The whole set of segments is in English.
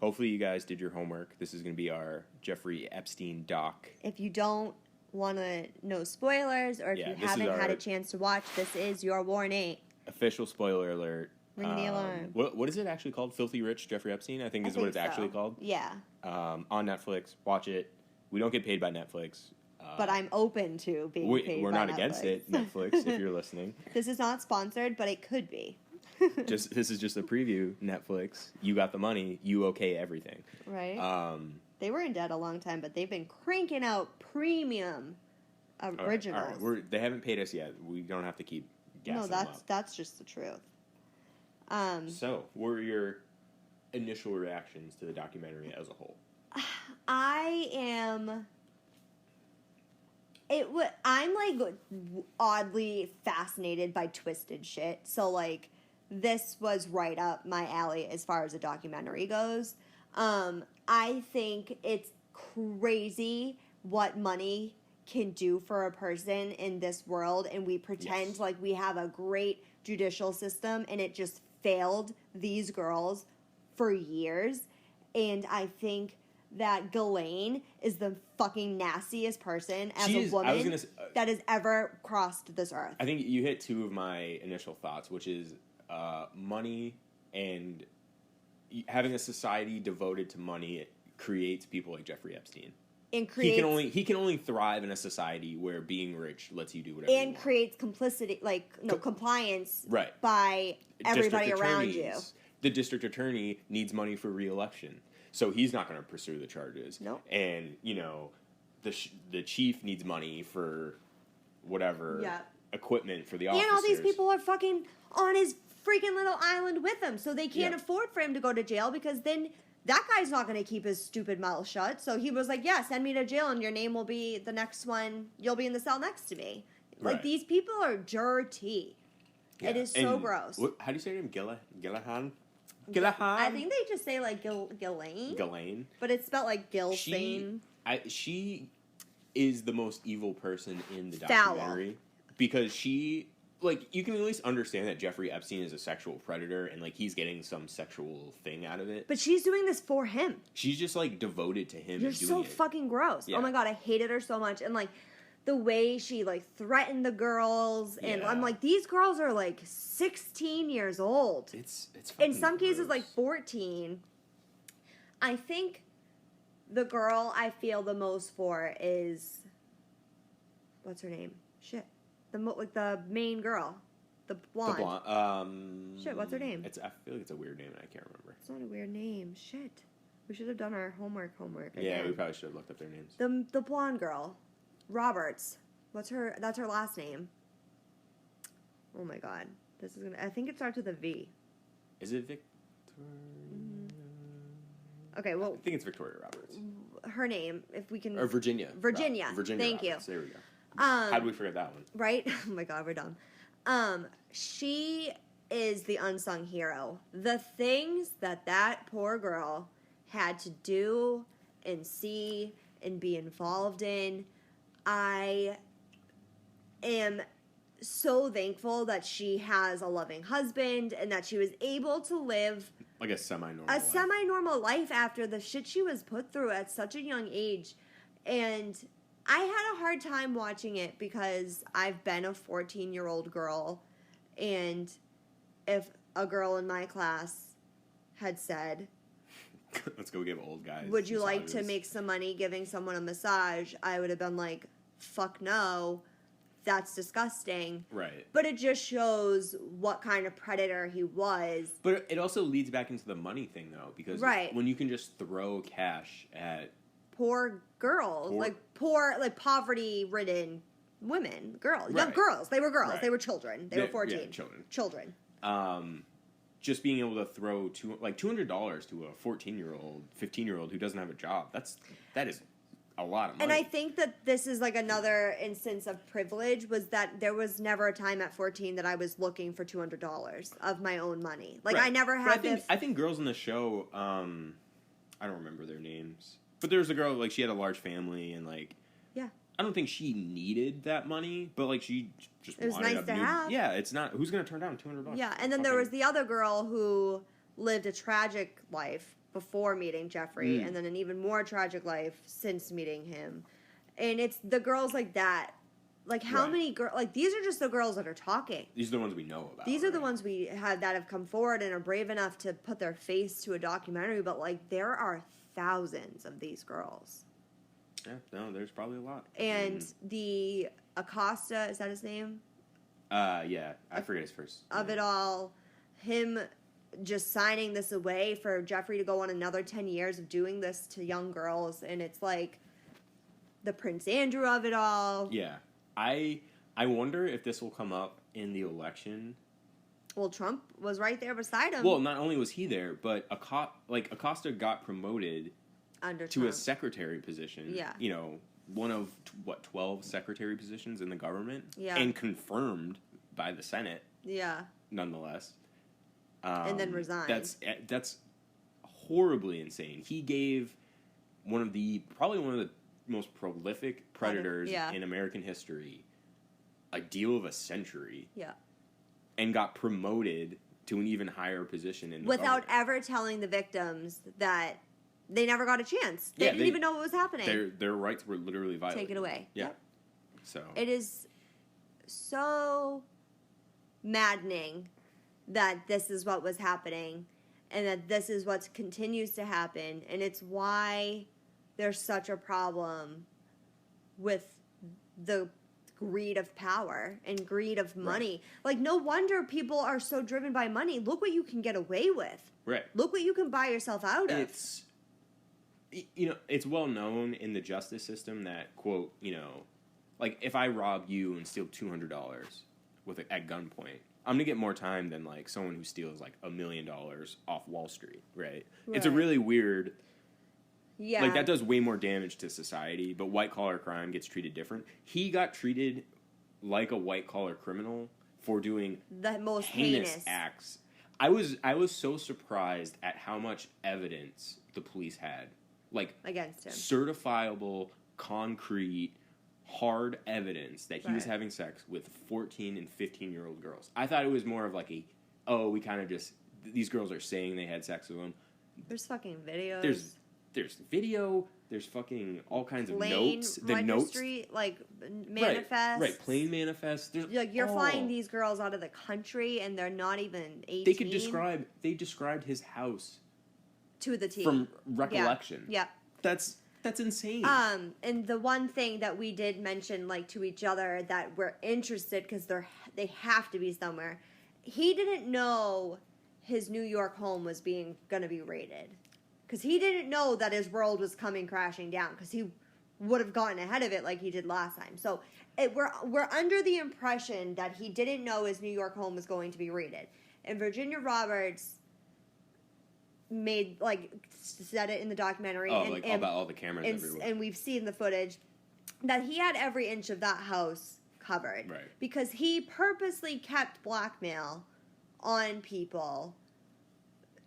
hopefully you guys did your homework. This is going to be our Jeffrey Epstein doc. If you don't want to know spoilers, or if you haven't had a chance to watch, this is your warning. Official spoiler alert. Ring the alarm. What is it actually called? Filthy Rich Jeffrey Epstein, I think is what it's actually called. Yeah. On Netflix. Watch it. We don't get paid by Netflix. But I'm open to being paid by Netflix. We're not against it, Netflix, if you're listening. This is not sponsored, but it could be. This is just a preview, Netflix. You got the money. You okay everything. Right. They were in debt a long time, but they've been cranking out premium originals. All right. They haven't paid us yet. We don't have to keep gassing them up. That's just the truth. So, what were your initial reactions to the documentary as a whole? I'm like oddly fascinated by twisted shit. So like this was right up my alley as far as a documentary goes. I think it's crazy what money can do for a person in this world, and we pretend like we have a great judicial system, and it just failed these girls for years. And I think that Ghislaine is the fucking nastiest person as a woman that has ever crossed this earth. I think you hit two of my initial thoughts, which is money and having a society devoted to money creates people like Jeffrey Epstein. And creates, he can only thrive in a society where being rich lets you do whatever you want. And creates complicity, compliance right. by everybody around you. The district attorney needs money for re-election, so he's not going to pursue the charges. Nope. And the chief needs money for whatever equipment for the officers. And all these people are fucking on his freaking little island with him, so they can't afford for him to go to jail, because then that guy's not going to keep his stupid mouth shut. So he was like, yeah, send me to jail and your name will be the next one. You'll be in the cell next to me. Right. Like, these people are dirty. Yeah. It is so gross. How do you say your name? Gillahan? I think they just say, like, Ghislaine. Ghislaine. But it's spelled like Gilsane. She is the most evil person in the documentary. Because she... Like, you can at least understand that Jeffrey Epstein is a sexual predator and, like, he's getting some sexual thing out of it. But she's doing this for him. She's just, like, devoted to him. You're so fucking gross. Yeah. Oh, my God, I hated her so much. And, like, the way she, like, threatened the girls. And I'm like, these girls are, like, 16 years old. It's fucking in some cases, gross. like, 14. I think the girl I feel the most for is... What's her name? Shit. The main girl, the blonde. Shit, what's her name? I feel like it's a weird name and I can't remember. It's not a weird name. Shit, we should have done our homework. Yeah, we probably should have looked up their names. The blonde girl, Roberts. That's her last name. Oh my God, this is gonna. I think it starts with a V. Is it Victoria? Okay, well, I think it's Victoria Roberts. Her name, if we can. Or Virginia. Virginia. Thank Roberts. you. There we go. How did we forget that one? Right? Oh my God, we're dumb. She is the unsung hero. The things that poor girl had to do and see and be involved in, I am so thankful that she has a loving husband and that she was able to live like a semi-normal life after the shit she was put through at such a young age. And I had a hard time watching it because I've been a 14-year-old girl, and if a girl in my class had said, let's go give old guys would you like to make some money giving someone a massage, I would have been like, fuck no, that's disgusting. Right. But it just shows what kind of predator he was. But it also leads back into the money thing, though, because when you can just throw cash at poor girls, poverty-ridden women, young girls. They were girls. Right. They were children. They were 14. Yeah, children. Just being able to throw $200 to a 14-year-old, 15-year-old who doesn't have a job, that is a lot of money. And I think that this is like another instance of privilege, was that there was never a time at 14 that I was looking for $200 of my own money. Like, right. I never had I think girls in the show, I don't remember their names. But there was a girl, like, she had a large family, and, like... Yeah. I don't think she needed that money, but, like, she just wanted... It was nice to have. Yeah, it's not... Who's going to turn down $200? Yeah, and then there was the other girl who lived a tragic life, before meeting Jeffrey, and then an even more tragic life since meeting him. And it's the girls like that. Like, how many girls... Like, these are just the girls that are talking. These are the ones we know about. These are the ones we have that have come forward and are brave enough to put their face to a documentary. But, like, there are thousands of these girls. Yeah, no, there's probably a lot. And the Acosta, is that his name? Yeah, I forget his first name. Of it all, him just signing this away for Jeffrey to go on another 10 years of doing this to young girls. And it's like the Prince Andrew of it all. Yeah. I wonder if this will come up in the election. Well, Trump was right there beside him. Well, not only was he there, but Acosta got promoted to a secretary position. Yeah. You know, one of, 12 secretary positions in the government? Yeah. And confirmed by the Senate. Yeah. Nonetheless. And then resigned. That's horribly insane. He gave probably one of the most prolific predators in American history a deal of a century. Yeah. And got promoted to an even higher position in the without government. ever telling the victims that they never got a chance. They didn't even know what was happening. Their rights were literally violated. Take it away. Yeah. Yep. So it is so maddening that this is what was happening and that this is what continues to happen, and it's why there's such a problem with the greed of power and greed of money. Right. Like, no wonder people are so driven by money. Look what you can get away with. Right. Look what you can buy yourself out of. It's well known in the justice system that, quote, like, if I rob you and steal $200 at gunpoint, I'm going to get more time than, like, someone who steals, like, $1 million off Wall Street, right? It's a really weird... Yeah. Like, that does way more damage to society, but white-collar crime gets treated different. He got treated like a white-collar criminal for doing the most heinous acts. I was so surprised at how much evidence the police had. Like, against him. Certifiable, concrete, hard evidence that he was having sex with 14 and 15-year-old girls. I thought it was more of like we kind of just... These girls are saying they had sex with them. There's fucking videos. There's video. There's fucking all kinds of notes. The registry, notes, like manifests. Right, plane manifests. Like, you're flying these girls out of the country, and they're not even 18. They described his house to the T from recollection. Yeah. That's insane. And the one thing that we did mention, like, to each other that we're interested because they have to be somewhere. He didn't know his New York home was going to be raided. Because he didn't know that his world was coming crashing down. Because he would have gotten ahead of it like he did last time. So we're under the impression that he didn't know his New York home was going to be raided. And Virginia Roberts said it in the documentary. About all the cameras everywhere. And we've seen the footage that he had every inch of that house covered. Right. Because he purposely kept blackmail on people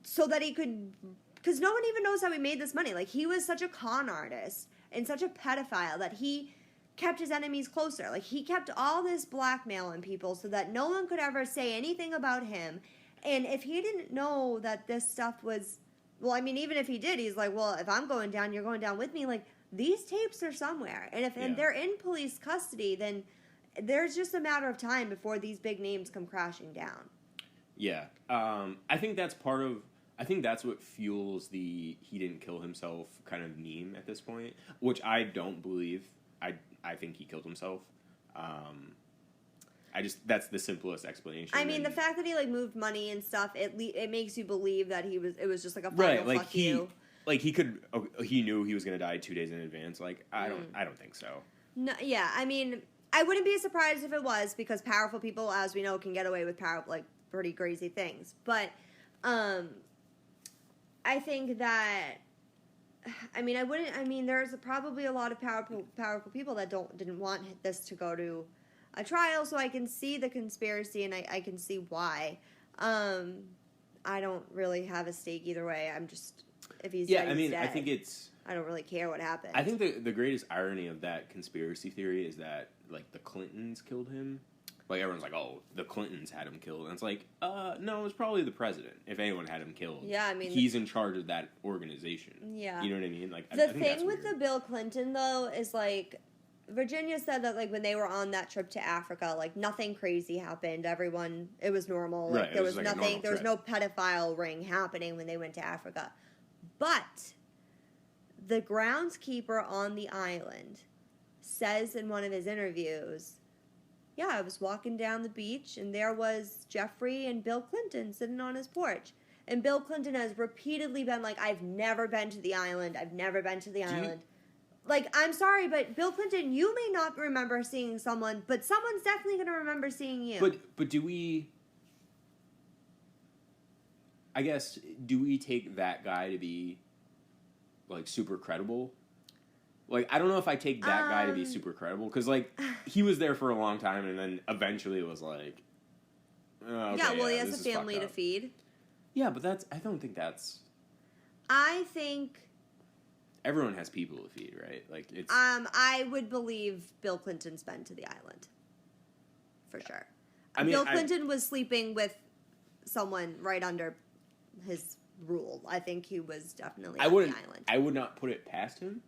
so that he could... Because no one even knows how he made this money. Like, he was such a con artist and such a pedophile that he kept his enemies closer. Like, he kept all this blackmail on people so that no one could ever say anything about him. And if he didn't know that this stuff was... Well, I mean, even if he did, he's like, well, if I'm going down, you're going down with me. Like, these tapes are somewhere. And if they're in police custody, then there's just a matter of time before these big names come crashing down. Yeah. I think that's part of... I think that's what fuels the he didn't kill himself kind of meme at this point, which I don't believe. I think he killed himself. That's the simplest explanation. I mean, the fact that he moved money and stuff, it makes you believe that it was just like a final fuck you. Like he knew he was going to die 2 days in advance. Like, I don't think so. No, yeah, I mean, I wouldn't be surprised if it was, because powerful people, as we know, can get away with pretty crazy things. But I think that, there's probably a lot of powerful people that didn't want this to go to a trial, so I can see the conspiracy and I can see why. I don't really have a stake either way. I'm just, if he's dead, he's dead. I think I don't really care what happened. I think the greatest irony of that conspiracy theory is that, like, the Clintons killed him. Like, everyone's like, oh, the Clintons had him killed. And it's like, no, it was probably the president, if anyone had him killed. Yeah, I mean... He's in charge of that organization. Yeah. You know what I mean? Like, the I think thing with the Bill Clinton, though, is, like, Virginia said that, like, when they were on that trip to Africa, like, nothing crazy happened. Everyone, it was normal. Like, right, there was like nothing, there was no pedophile ring happening when they went to Africa. But the groundskeeper on the island says in one of his interviews, yeah, I was walking down the beach, and there was Jeffrey and Bill Clinton sitting on his porch. And Bill Clinton has repeatedly been like, I've never been to the island. I've never been to the island. Like, I'm sorry, but Bill Clinton, you may not remember seeing someone, but someone's definitely going to remember seeing you. But do we... I guess, do we take that guy to be, like, super credible? Like, I don't know if I take that guy to be super credible, because, like, he was there for a long time, and then eventually it was like, okay, yeah, well, he has a family to feed. Yeah, but I don't think that's... I think... Everyone has people to feed, right? Like, it's... I would believe Bill Clinton's been to the island. For sure. I mean, Bill Clinton was sleeping with someone right under his rule. I think he was definitely on the island. I would not put it past him.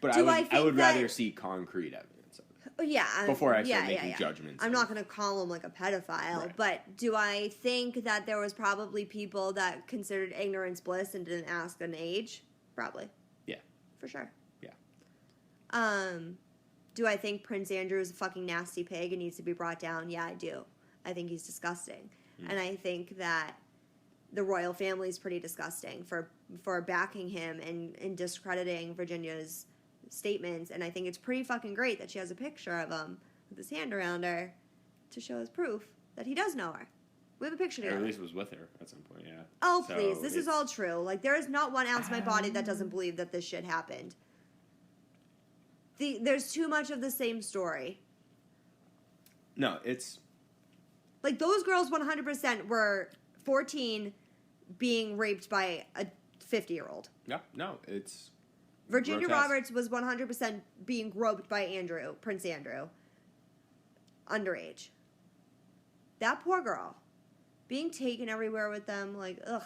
But I would rather see concrete evidence of it. Yeah. Before I start making judgments. I'm not going to call him like a pedophile, right. But do I think that there was probably people that considered ignorance bliss and didn't ask an age? Probably. Yeah. For sure. Yeah. Do I think Prince Andrew is a fucking nasty pig and needs to be brought down? Yeah, I do. I think he's disgusting. And I think that the royal family is pretty disgusting for backing him and discrediting Virginia's statements, and I think it's pretty fucking great that she has a picture of him with his hand around her to show as proof that he does know her. We have a picture together. Or at least was with her at some point, yeah. Oh, so please. This is all true. Like, there is not one ounce of my body that doesn't believe that this shit happened. There's too much of the same story. No, it's... Like, those girls 100% were 14 being raped by a 50-year-old. Yeah, no, it's... Virginia Roberts was 100% being groped by Prince Andrew, underage. That poor girl, being taken everywhere with them, like, ugh.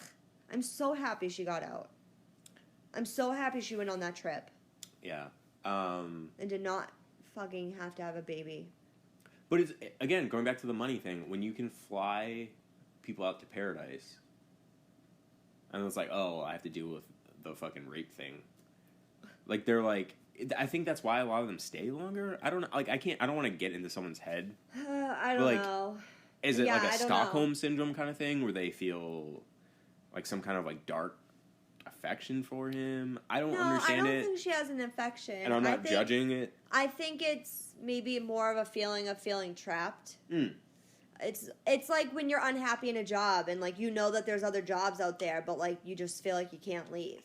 I'm so happy she got out. I'm so happy she went on that trip. Yeah. And did not fucking have to have a baby. But it's, again, going back to the money thing, when you can fly people out to paradise, and it's like, oh, I have to deal with the fucking rape thing. Like, they're like, I think that's why a lot of them stay longer. I don't know. Like, I don't want to get into someone's head. I don't know. Is it like a Stockholm syndrome kind of thing where they feel like some kind of like dark affection for him? I don't understand it. I don't think she has an affection. And I'm not judging it. I think it's maybe more of a feeling of feeling trapped. It's like when you're unhappy in a job and like you know that there's other jobs out there, but like you just feel like you can't leave.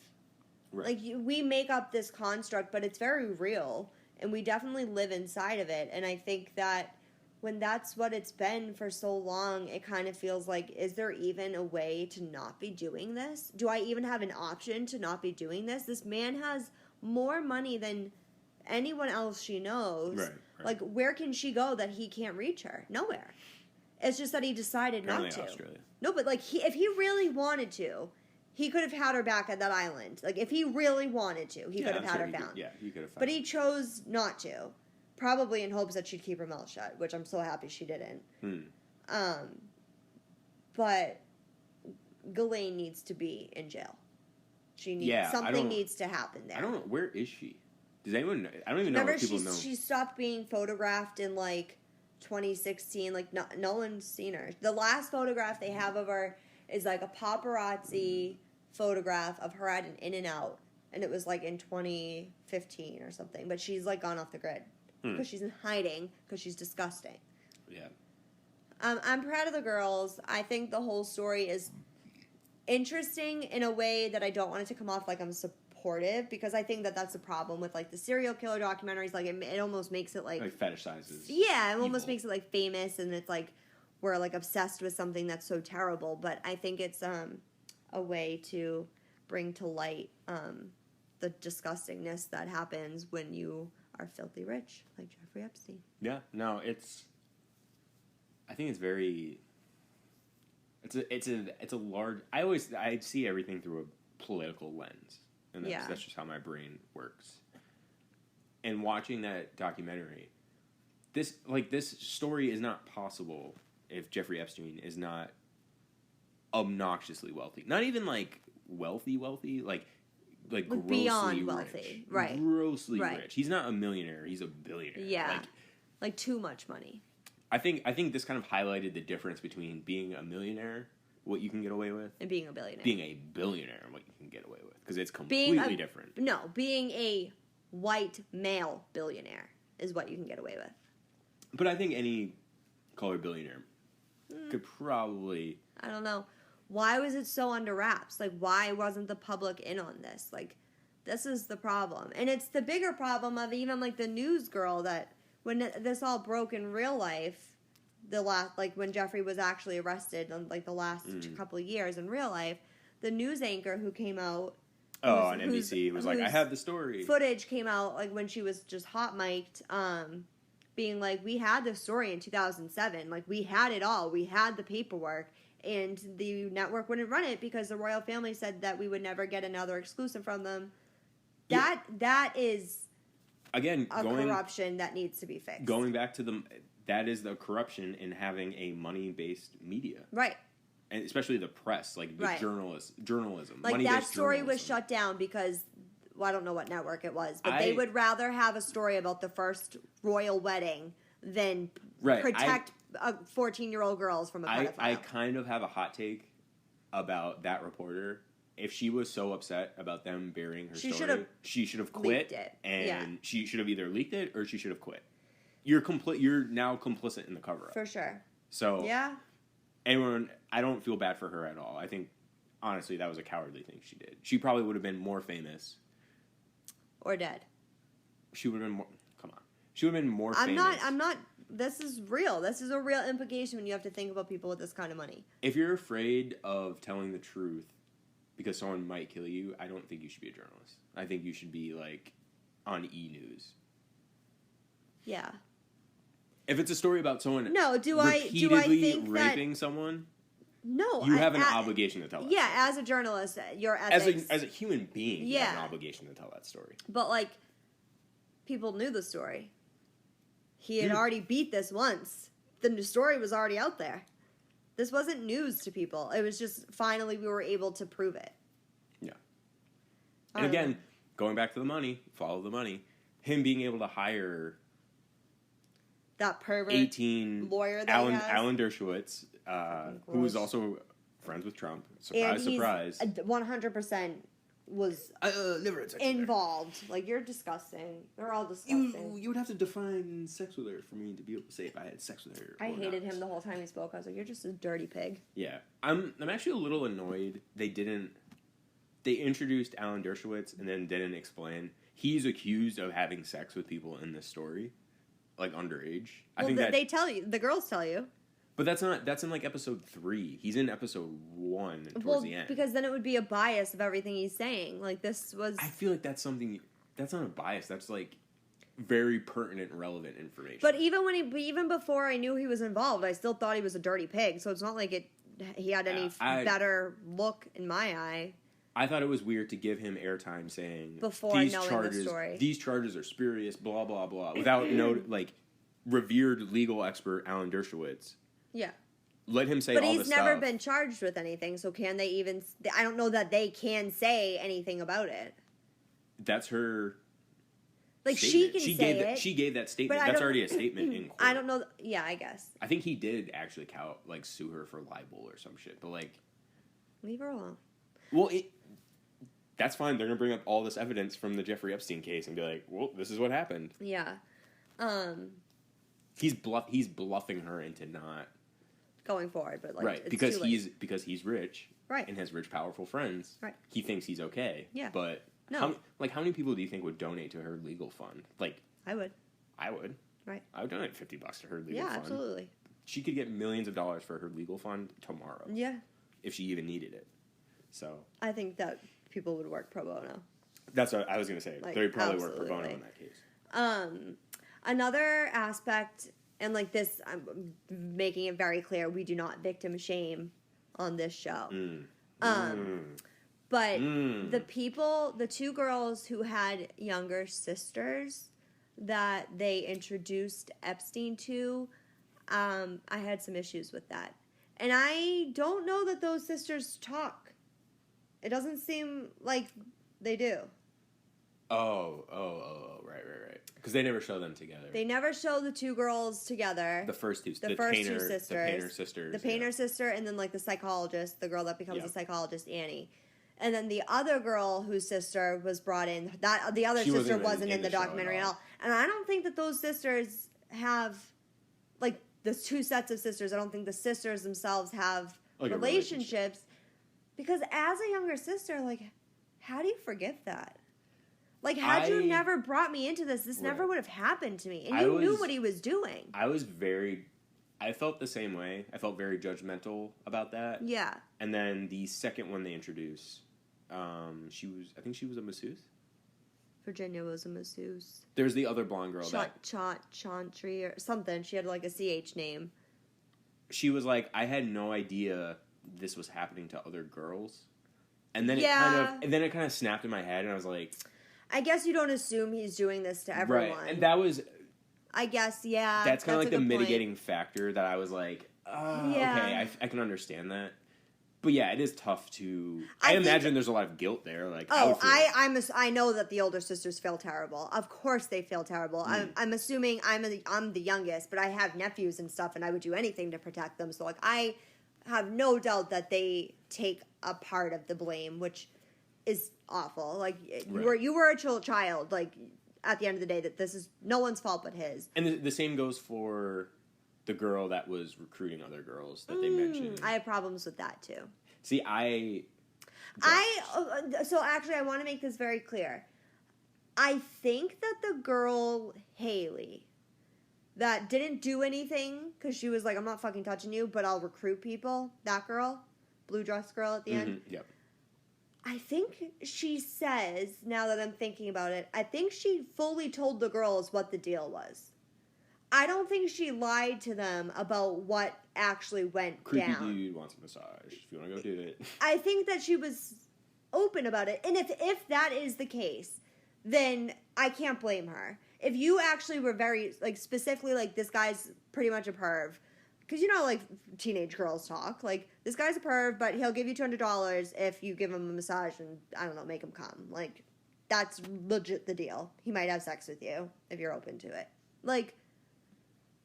Right. Like, we make up this construct, but it's very real, and we definitely live inside of it, and I think that when that's what it's been for so long, it kind of feels like, is there even a way to not be doing this? Do I even have an option to not be doing this? This man has more money than anyone else she knows. Right. Like, where can she go that he can't reach her? Nowhere. It's just that he decided not to. Australia. No, but, like, if he really wanted to... He could have had her back at that island. Like, if he really wanted to, he could have had her found. He could have found her. But he chose not to. Probably in hopes that she'd keep her mouth shut, which I'm so happy she didn't. But Ghislaine needs to be in jail. Something needs to happen there. I don't know. Where is she? Does anyone know? I don't even know if people know. She stopped being photographed in, like, 2016. Like, no one's seen her. The last photograph they have of her is, like, a paparazzi photograph of her at an In-N-Out, and it was like in 2015 or something. But she's like gone off the grid because she's in hiding because she's disgusting. Yeah. I'm proud of the girls. I think the whole story is interesting in a way that I don't want it to come off like I'm supportive, because I think that that's the problem with like the serial killer documentaries. Like it almost makes it like fetishizes. Yeah, it almost makes it like famous, and it's like we're like obsessed with something that's so terrible. But I think it's a way to bring to light the disgustingness that happens when you are filthy rich, like Jeffrey Epstein. Yeah, no, it's I think it's very. It's a large. I see everything through a political lens, and that's just how my brain works. And watching that documentary, this story is not possible if Jeffrey Epstein is not obnoxiously wealthy. Not even like wealthy, like grossly beyond rich. Wealthy, right? Grossly rich. He's not a millionaire. He's a billionaire. Yeah, like too much money. I think this kind of highlighted the difference between being a millionaire, what you can get away with, and being a billionaire. Being a billionaire, and what you can get away with, because it's completely different. No, being a white male billionaire is what you can get away with. But I think any colored billionaire could probably. I don't know. Why was it so under wraps? Like, why wasn't the public in on this? Like, this is the problem. And it's the bigger problem of even, like, the news girl that, when this all broke in real life, when Jeffrey was actually arrested in, like, the last couple of years in real life, the news anchor who came out... on NBC was like, I have the story. Footage came out, like, when she was just hot mic'd, being like, we had this story in 2007. Like, we had it all. We had the paperwork. And the network wouldn't run it because the royal family said that we would never get another exclusive from them. That is again corruption that needs to be fixed. Going back to that is the corruption in having a money-based media, right? And especially the press, like the journalism. Like that story was shut down because I don't know what network it was, but they would rather have a story about the first royal wedding than protect 14-year-old girls from a pedophile. I kind of have a hot take about that reporter. If she was so upset about them burying her story, she should have quit, and she should have either leaked it or she should have quit. You're now complicit in the cover-up. For sure. So I don't feel bad for her at all. I think, honestly, that was a cowardly thing she did. She probably would have been more famous. Or dead. She would have been more... Come on. She would have been more famous. I'm not... This is real. This is a real implication when you have to think about people with this kind of money. If you're afraid of telling the truth because someone might kill you, I don't think you should be a journalist. I think you should be, like, on E! News. Yeah. If it's a story about someone repeatedly raping someone, no, you have an obligation to tell that story. As a journalist, your ethics... As a human being, you have an obligation to tell that story. But, like, people knew the story. He had already beat this once. The story was already out there. This wasn't news to people. It was just finally we were able to prove it. Yeah. And again, going back to the money, follow the money. Him being able to hire that pervert 18 lawyer that Alan Dershowitz, who was also friends with Trump. Surprise. 100% was never involved. Like, you're disgusting. They're all disgusting. You would have to define sex with her for me to be able to say if I had sex with her. I hated him the whole time he spoke. I was like, you're just a dirty pig. Yeah. I'm actually a little annoyed they introduced Alan Dershowitz and then didn't explain. He's accused of having sex with people in this story, like underage. Well, I think they tell you. The girls tell you. But that's in like episode 3. He's in episode 1 towards the end. Because then it would be a bias of everything he's saying. Like, this was... I feel like that's not a bias. That's like very pertinent and relevant information. But even before I knew he was involved, I still thought he was a dirty pig. So it's not like he had any better look in my eye. I thought it was weird to give him airtime saying before knowing the story. These charges are spurious, blah blah blah, without revered legal expert Alan Dershowitz. Yeah. Let him say all this stuff. But he's never been charged with anything, so can they even... I don't know that they can say anything about it. That's her... Like, statement. She can say it. She gave that statement. That's already a statement in court. I don't know... Yeah, I guess. I think he did actually sue her for libel or some shit, but leave her alone. Well, that's fine. They're going to bring up all this evidence from the Jeffrey Epstein case and be like, well, this is what happened. Yeah. He's bluffing her into not... going forward, but right, because he's rich, right, and has rich, powerful friends. Right, he thinks he's okay. Yeah, but no, how many people do you think would donate to her legal fund? Like, I would. Right, I would donate $50 to her legal fund. Yeah, absolutely. She could get millions of dollars for her legal fund tomorrow. Yeah, if she even needed it. So I think that people would work pro bono. That's what I was going to say. They would probably work pro bono in that case. Another aspect And, like, this, I'm making it very clear, we do not victim shame on this show. But the two girls who had younger sisters that they introduced Epstein to, I had some issues with that. And I don't know that those sisters talk. It doesn't seem like they do. Oh, right. Because they never show them together. They never show the two girls together. The first two sisters. The Painter sister, and then, like, the psychologist, the girl that becomes a psychologist, Annie. And then the other girl whose sister was brought in, the other sister wasn't in the documentary at all. And I don't think that those sisters have, like, the two sets of sisters. I don't think the sisters themselves have like relationships. Because as a younger sister, like, how do you forgive that? Like, had you never brought me into this never would have happened to me. And you knew what he was doing. I felt the same way. I felt very judgmental about that. Yeah. And then the second one they introduced, I think she was a masseuse. Virginia was a masseuse. There's the other blonde girl. Chantry or something. She had, like, a CH name. She was like, I had no idea this was happening to other girls. And then it kind of snapped in my head, and I was like... I guess you don't assume he's doing this to everyone. Right, and that was... I guess, yeah. That's kind of like the mitigating factor that I was like, okay, I can understand that. But yeah, it is tough to... I imagine there's a lot of guilt there. Like, I know that the older sisters feel terrible. Of course they feel terrible. I'm assuming I'm the youngest, but I have nephews and stuff, and I would do anything to protect them. So, like, I have no doubt that they take a part of the blame, which is awful. Like, you were a child, like... At the end of the day, that this is no one's fault but his. And the same goes for the girl that was recruiting other girls that they mentioned. I have problems with that too. See, so actually, I want to make this very clear. I think that the girl Haley that didn't do anything because she was like, "I'm not fucking touching you, but I'll recruit people." That girl, blue dress girl at the end. Yep. I think she says, now that I'm thinking about it, I think she fully told the girls what the deal was. I don't think she lied to them about what actually went down. Creepy dude wants a massage. If you want to go do it. I think that she was open about it. And if that is the case, then I can't blame her. If you actually were very, like, specifically, like, this guy's pretty much a perv. Because, you know, like, teenage girls talk. Like, this guy's a perv, but he'll give you $200 if you give him a massage and, I don't know, make him come. Like, that's legit the deal. He might have sex with you if you're open to it. Like,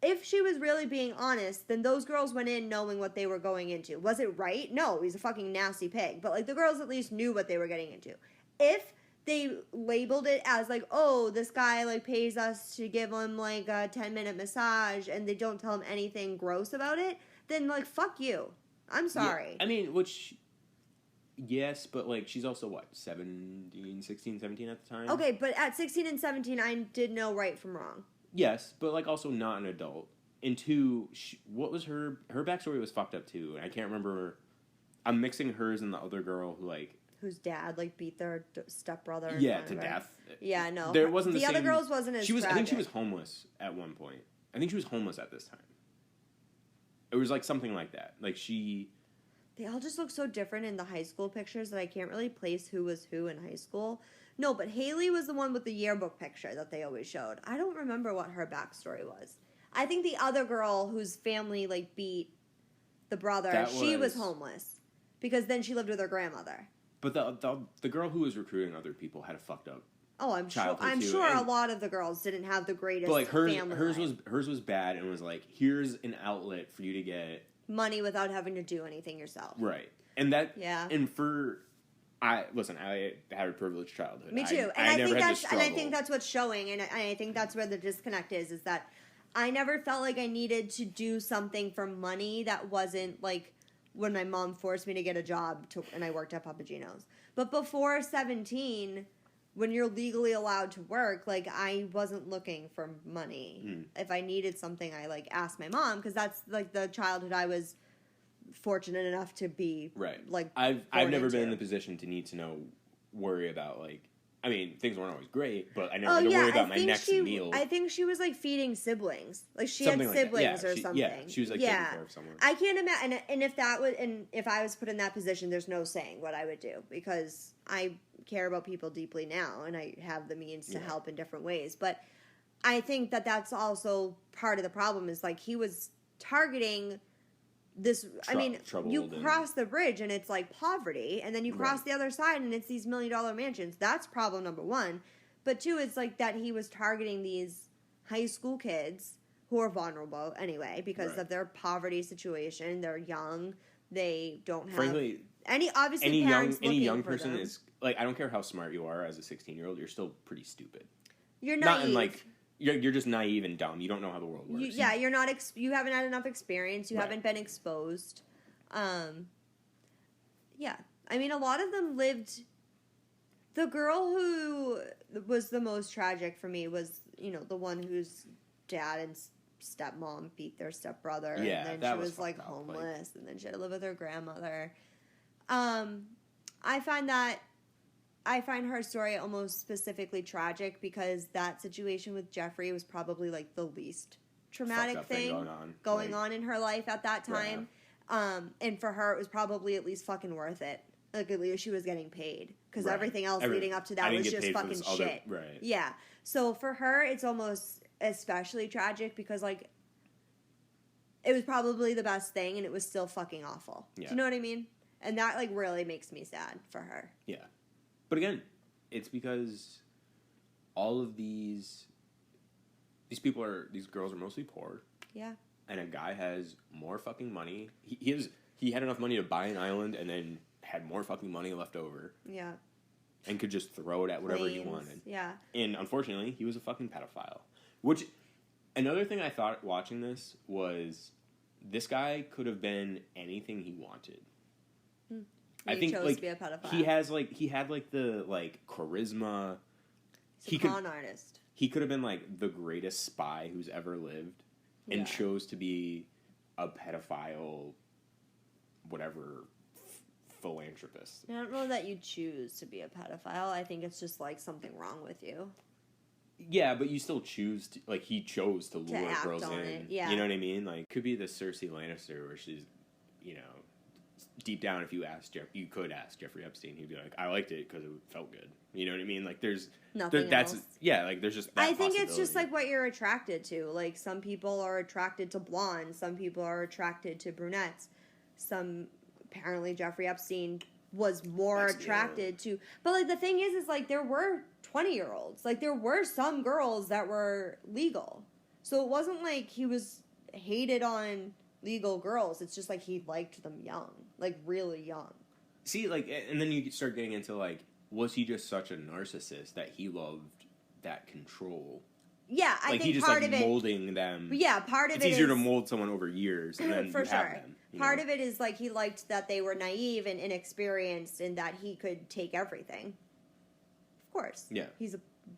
if she was really being honest, then those girls went in knowing what they were going into. Was it right? No, he's a fucking nasty pig. But, like, the girls at least knew what they were getting into. If they labeled it as, like, oh, this guy, like, pays us to give him, like, a 10-minute massage, and they don't tell him anything gross about it, then, like, fuck you. I'm sorry. Yeah, I mean, yes, but, like, she's also, what, 16, 17 at the time? Okay, but at 16 and 17, I did know right from wrong. Yes, but, like, also not an adult. And two, what was her backstory was fucked up, too, and I can't remember. I'm mixing hers and the other girl who, like, whose dad, like, beat their stepbrother. Yeah, to death. Yeah, no. There wasn't the other girls wasn't as tragic. I think she was homeless at one point. I think she was homeless at this time. It was, like, something like that. Like, They all just look so different in the high school pictures that I can't really place who was who in high school. No, but Haley was the one with the yearbook picture that they always showed. I don't remember what her backstory was. I think the other girl whose family, like, beat the brother, she was homeless. Because then she lived with her grandmother. But the girl who was recruiting other people had a fucked up. Oh, I'm sure a lot of the girls didn't have the greatest. But, like, hers was bad and was like, here's an outlet for you to get money without having to do anything yourself. Right, and that and I had a privileged childhood. Me too, I think that's what's showing, and I think that's where the disconnect is that I never felt like I needed to do something for money that wasn't like. When my mom forced me to get a job and I worked at Papagino's. But before 17, when you're legally allowed to work, like, I wasn't looking for money. If I needed something, I, like, asked my mom, because that's, like, the childhood I was fortunate enough to be, right. Like, I've never been in the position to need to worry about, like, I mean, things weren't always great, but I never had to worry about my next meal. I think she was, like, feeding siblings. Like, she Something had like siblings or something. Yeah, she was, like, taking care of someone. I can't imagine, and if I was put in that position, there's no saying what I would do, because I care about people deeply now, and I have the means to help in different ways. But I think that that's also part of the problem, is, like, he was targeting this, you cross the bridge and it's like poverty, and then you cross the other side and it's these $1 million mansions. That's problem number one. But two, it's like that he was targeting these high school kids who are vulnerable anyway because of their poverty situation. They're young. They don't have any young person them. Is like, I don't care how smart you are as a 16-year-old, you're still pretty stupid. You're naive. Not in like you're just naive and dumb. You don't know how the world works. You're not. You haven't had enough experience. You haven't been exposed. Yeah, I mean, a lot of them lived. The girl who was the most tragic for me was, the one whose dad and stepmom beat their stepbrother, and then she was like homeless, and then she had to live with her grandmother. I find her story almost specifically tragic because that situation with Jeffrey was probably like the least traumatic thing going on in her life at that time. And for her, it was probably at least fucking worth it. Like, at least she was getting paid, because everything else leading up to that was just fucking shit. Yeah. So for her, it's almost especially tragic because, like, it was probably the best thing and it was still fucking awful. Yeah. Do you know what I mean? And that, like, really makes me sad for her. Yeah. But again, it's because all of these girls are mostly poor. Yeah. And a guy has more fucking money. He had enough money to buy an island and then had more fucking money left over. Yeah. And could just throw it at whatever he wanted. Yeah. And unfortunately, he was a fucking pedophile. Which, another thing I thought watching this was, this guy could have been anything he wanted. I think chose to be a pedophile. He had the charisma. He's a con artist. He could have been like the greatest spy who's ever lived, and chose to be a pedophile, whatever, philanthropist. I don't know that you choose to be a pedophile. I think it's just like something wrong with you. Yeah, but you still choose to, like, he chose to lure girls in. It. Yeah. You know what I mean? Like, could be the Cersei Lannister where she's, deep down, if you could ask Jeffrey Epstein, he'd be like, I liked it because it felt good. You know what I mean? Like, there's nothing else. Yeah, like, there's just that I think it's just like what you're attracted to. Like, some people are attracted to blondes, some people are attracted to brunettes. Apparently Jeffrey Epstein was more attracted to, but like the thing is like there were 20-year-olds, like there were some girls that were legal, so it wasn't like he was hated on legal girls. It's just like he liked them young, like really young. See, like, and then you start getting into like, was he just such a narcissist that he loved that control? Yeah, I think he just part like of molding them. Yeah, part of it's easier to mold someone over years and then for you have them. Part of it is like he liked that they were naive and inexperienced and that he could take everything. Of course. Yeah.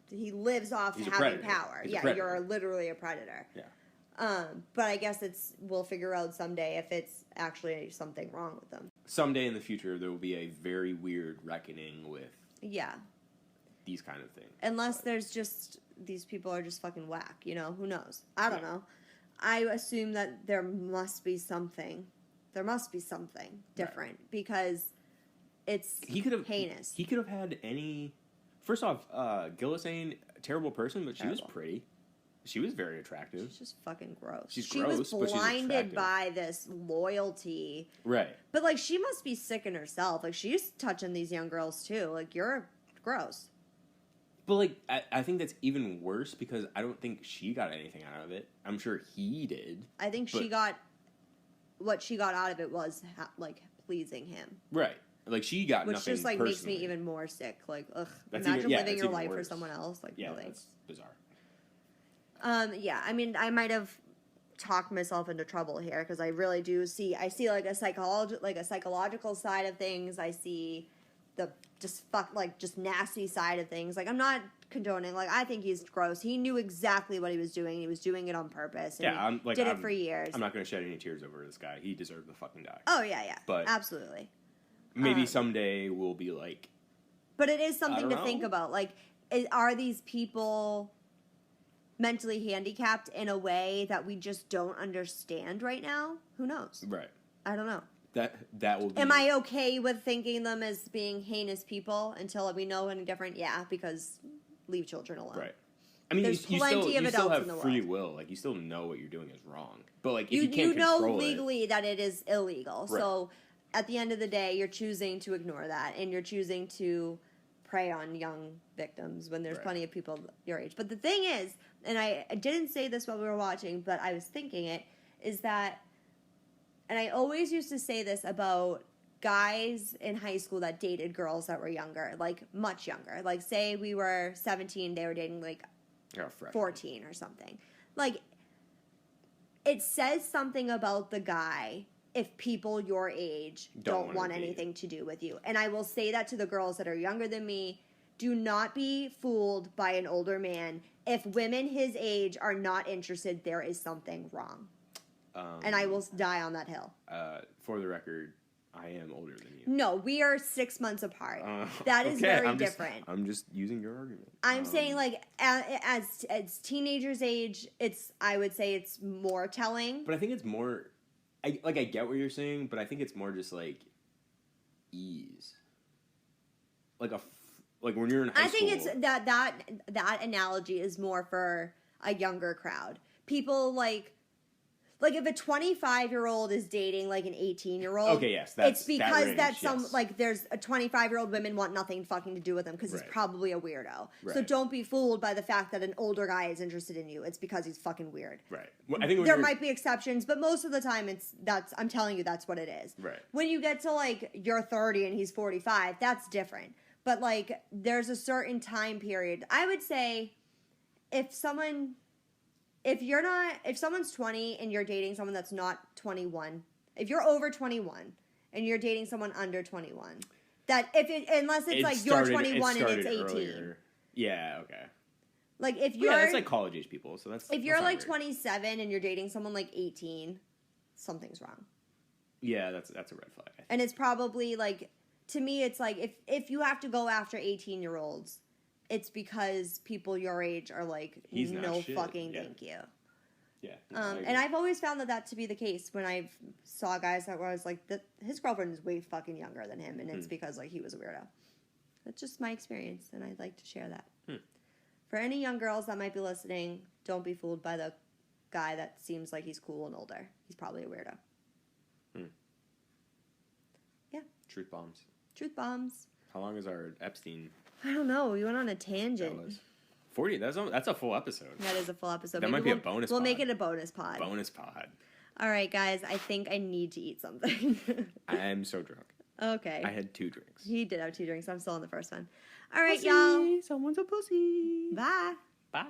He lives off having power. Yeah, you're literally a predator. Yeah. But I guess we'll figure out someday if it's actually something wrong with them. Someday in the future there will be a very weird reckoning with these kind of things. Unless there's just these people are just fucking whack, who knows? I don't know. I assume that there must be something. There must be something different because it's heinous. He could have had any. First off, Gillisane, terrible person, but she was pretty. She was very attractive. She's just fucking gross. She was blinded by this loyalty. Right. But like she must be sick in herself. Like she's touching these young girls too. Like you're gross. But, like, I think that's even worse because I don't think she got anything out of it. I'm sure he did. I think what she got out of it was, pleasing him. Right. Like, she got nothing Which just, like, makes me even more sick. Like, ugh. Imagine living your life for someone else. Like, really. That's bizarre. Yeah, I mean, I might have talked myself into trouble here because I really do see, like, a psychological side of things. I see the just nasty side of things. Like, I'm not condoning. Like, I think he's gross. He knew exactly what he was doing. He was doing it on purpose. And did it for years. I'm not going to shed any tears over this guy. He deserved to fucking die. Oh, yeah. But absolutely. Maybe someday we'll be like, But it is something to know. think about. Like, are these people mentally handicapped in a way that we just don't understand right now? Who knows? Right. I don't know. That will be... Am I okay with thinking them as being heinous people until we know any different? Yeah, because leave children alone. Right. I mean, There's you plenty of still adults have in the free world. will. Like, you still know what you're doing is wrong. But, like, if you can't you know control legally that it is illegal. Right. So at the end of the day, you're choosing to ignore that, and you're choosing to prey on young victims when there's Right. plenty of people your age. But the thing is, and I didn't say this while we were watching, but I was thinking it, is that, and I always used to say this about guys in high school that dated girls that were younger, like much younger. Like, say we were 17, they were dating like 14 or something. Like, it says something about the guy if people your age don't want anything to do with you. And I will say that to the girls that are younger than me. Do not be fooled by an older man. If women his age are not interested, there is something wrong. And I will die on that hill. For the record, I am older than you. No, we are 6 months apart. That is very different. I'm just using your argument. I'm saying, like, as teenagers age, I would say it's more telling. But I think it's more... I get what you're saying, but I think it's more just, like, ease. Like when you're in high school... I think it's that analogy is more for a younger crowd. People, like if a 25-year-old is dating like an 18-year-old, okay, yes, it's because yes. like there's a 25-year-old women want nothing fucking to do with him because he's probably a weirdo. Right. So don't be fooled by the fact that an older guy is interested in you. It's because he's fucking weird. Right. Well, I think there might be exceptions, but most of the time I'm telling you that's what it is. Right. When you get to like you're 30 and he's 45, that's different. But like there's a certain time period. I would say if someone's 20 and you're dating someone that's not 21, if you're over 21 and you're dating someone under 21, unless it's like you're 21 and it's 18. Earlier. Yeah, okay. Like if you're that's like college age people, so that's if you're that's like weird. 27 and you're dating someone like 18, something's wrong. Yeah, that's a red flag. I think. And it's probably like, to me, it's like if you have to go after 18-year-olds, it's because people your age are like, no fucking thank you. Yeah. And I've always found that to be the case when I've saw guys that where I was like, his girlfriend is way fucking younger than him, and it's because like he was a weirdo. That's just my experience, and I'd like to share that. For any young girls that might be listening, don't be fooled by the guy that seems like he's cool and older. He's probably a weirdo. Yeah. Truth bombs. Truth bombs. How long is our Epstein? I don't know. We went on a tangent. 40. That's a full episode. That is a full episode. That might be a bonus pod. We'll make it a bonus pod. Bonus pod. All right, guys. I think I need to eat something. I'm so drunk. Okay. I had 2 drinks. He did have 2 drinks. I'm still on the first one. All right, pussy. y'all. Someone's a pussy. Bye. Bye.